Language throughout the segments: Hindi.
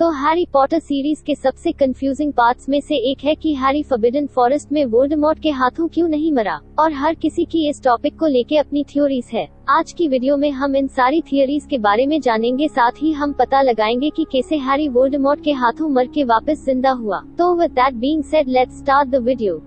तो हैरी पॉटर सीरीज के सबसे कंफ्यूजिंग पार्ट्स में से एक है कि हैरी फॉरबिडन फॉरेस्ट में वोल्डेमॉर्ट के हाथों क्यों नहीं मरा, और हर किसी की इस टॉपिक को लेके अपनी थ्योरीज है। आज की वीडियो में हम इन सारी थियरीज के बारे में जानेंगे, साथ ही हम पता लगाएंगे कि कैसे हैरी वोल्डेमॉर्ट के हाथों मर के वापस जिंदा हुआ। तो with that being said, let's start the video.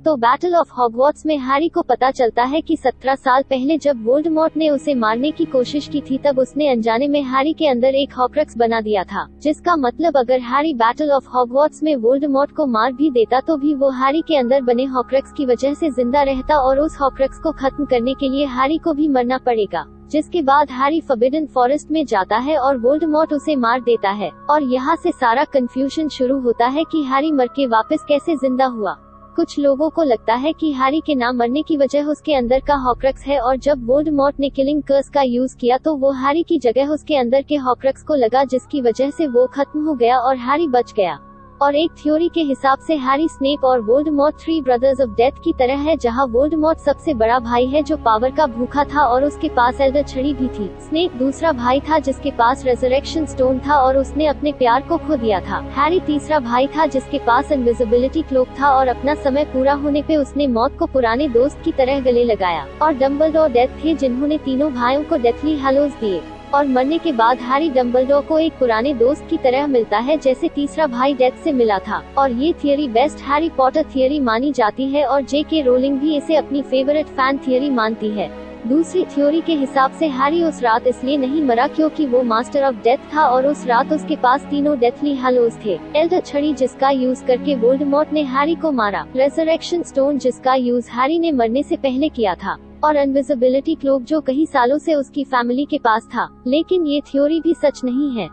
तो बैटल ऑफ हॉगवर्ट्स में हैरी को पता चलता है कि 17 साल पहले जब वोल्डेमॉर्ट ने उसे मारने की कोशिश की थी, तब उसने अनजाने में हैरी के अंदर एक हॉक्रक्स बना दिया था, जिसका मतलब अगर हैरी बैटल ऑफ हॉगवर्ट्स में वोल्डेमॉर्ट को मार भी देता तो भी वो हैरी के अंदर बने हॉक्रक्स की वजह से जिंदा रहता, और उस हॉक्रक्स को खत्म करने के लिए हैरी को भी मरना पड़ेगा। जिसके बाद हैरी फॉरबिडन फॉरेस्ट में जाता है और वोल्डेमॉर्ट उसे मार देता है, और यहाँ से सारा कंफ्यूजन शुरू होता है कि हैरी मर के वापस कैसे जिंदा हुआ। कुछ लोगों को लगता है कि हैरी के ना मरने की वजह उसके अंदर का हॉक्रक्स है, और जब वोल्डेमॉर्ट ने किलिंग कर्स का यूज किया तो वो हैरी की जगह उसके अंदर के हॉक्रक्स को लगा, जिसकी वजह से वो खत्म हो गया और हैरी बच गया। और एक थ्योरी के हिसाब से हैरी, स्नेप और वोल्डेमॉर्ट 3 ब्रदर्स ऑफ डेथ की तरह है, जहां वोल्डेमॉर्ट सबसे बड़ा भाई है जो पावर का भूखा था और उसके पास एल्डर छड़ी भी थी। स्नेप दूसरा भाई था जिसके पास रेजरेक्शन स्टोन था और उसने अपने प्यार को खो दिया था। हैरी तीसरा भाई था जिसके पास इनविजिबिलिटी क्लोक था, और अपना समय पूरा होने पे उसने मौत को पुराने दोस्त की तरह गले लगाया। और डम्बलडोर डेथ थे जिन्होंने तीनों भाइयों को डेथली हैलोज दिए, और मरने के बाद हैरी डम्बलडोर को एक पुराने दोस्त की तरह मिलता है जैसे तीसरा भाई डेथ से मिला था। और ये theory best Harry Potter theory मानी जाती है, और J.K. रोलिंग भी इसे अपनी फेवरेट फैन थियरी मानती है। दूसरी थ्योरी के हिसाब से हैरी उस रात इसलिए नहीं मरा क्योंकि वो मास्टर ऑफ डेथ था, और उस रात उसके पास तीनों डेथली हैलोज थे। एल्डर छड़ी जिसका यूज करके वोल्डेमॉर्ट ने हैरी को मारा, रेजरेक्शन स्टोन जिसका यूज हैरी ने मरने से पहले किया था, और इनविजिबिलिटी क्लोक जो कई सालों से उसकी फैमिली के पास था। लेकिन ये थ्योरी भी सच नहीं है।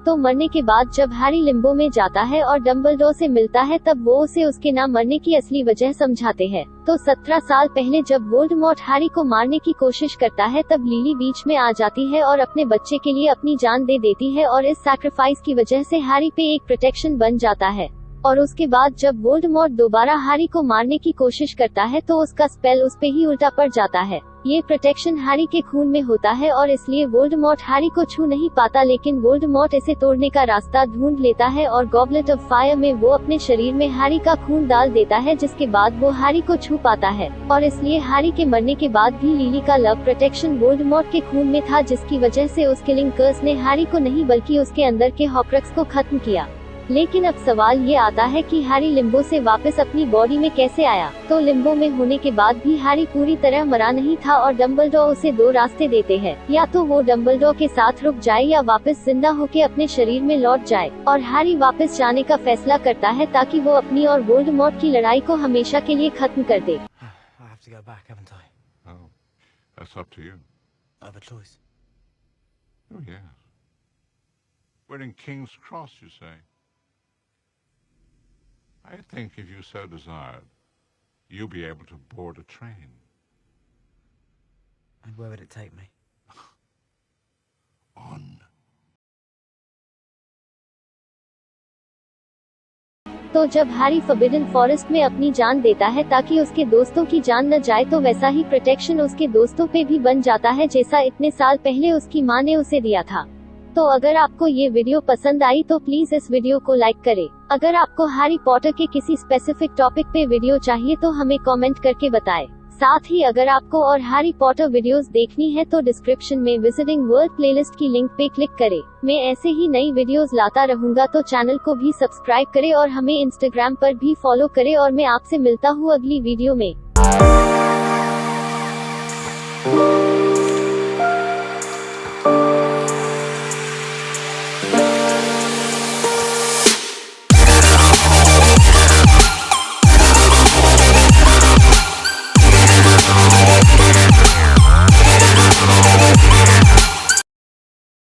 तो मरने के बाद जब हैरी लिम्बो में जाता है और डम्बलडोर से मिलता है, तब वो उसे उसके ना मरने की असली वजह समझाते हैं। तो 17 साल पहले जब वोल्डेमॉर्ट हैरी को मारने की कोशिश करता है, तब लिली बीच में आ जाती है और अपने बच्चे के लिए अपनी जान दे देती है, और इस सैक्रिफाइस की वजह से हैरी पे एक प्रोटेक्शन बन जाता है। और उसके बाद जब वोल्डेमॉर्ट दोबारा हैरी को मारने की कोशिश करता है तो उसका स्पेल उस पे ही उल्टा पड़ जाता है। ये प्रोटेक्शन हैरी के खून में होता है, और इसलिए वोल्डेमॉर्ट हैरी को छू नहीं पाता, लेकिन वोल्डेमॉर्ट इसे तोड़ने का रास्ता ढूंढ लेता है, और गॉबलेट ऑफ फायर में वो अपने शरीर में हैरी का खून डाल देता है, जिसके बाद वो हैरी को छू पाता है। और इसलिए हैरी के मरने के बाद भी लिली का लव प्रोटेक्शन वोल्डेमॉर्ट के खून में था, जिसकी वजह से उस किलिंग कर्स ने हैरी को नहीं बल्कि उसके अंदर के हॉक्रक्स को खत्म किया। लेकिन अब सवाल ये आता है कि हैरी लिम्बो से वापस अपनी बॉडी में कैसे आया। तो लिम्बो में होने के बाद भी हैरी पूरी तरह मरा नहीं था, और डम्बलडोर उसे 2 रास्ते देते हैं, या तो वो डम्बलडोर के साथ रुक जाए या वापस जिंदा होके अपने शरीर में लौट जाए। और हैरी वापस जाने का फैसला करता है ताकि वो अपनी और वोल्डेमॉर्ट की लड़ाई को हमेशा के लिए खत्म कर दे। I think if you so desired, you'll be able to board a train. And where would it take me? On. तो जब हैरी फॉरबिडन फॉरेस्ट में अपनी जान देता है ताकि उसके दोस्तों की जान न जाए, तो वैसा ही प्रोटेक्शन उसके दोस्तों पे भी बन जाता है जैसा इतने साल पहले उसकी माँ ने उसे दिया था। तो अगर आपको ये वीडियो पसंद आई तो प्लीज इस वीडियो को लाइक करें। अगर आपको हैरी पॉटर के किसी स्पेसिफिक टॉपिक पे वीडियो चाहिए तो हमें कमेंट करके बताएं। साथ ही अगर आपको और हैरी पॉटर वीडियोस देखनी है तो डिस्क्रिप्शन में विजिटिंग वर्ल्ड प्लेलिस्ट की लिंक पे क्लिक करें। मैं ऐसे ही नई वीडियोस लाता रहूंगा, तो चैनल को भी सब्सक्राइब करें और हमें इंस्टाग्राम पर भी फॉलो करें। और मैं आपसे मिलता हूँ अगली वीडियो में।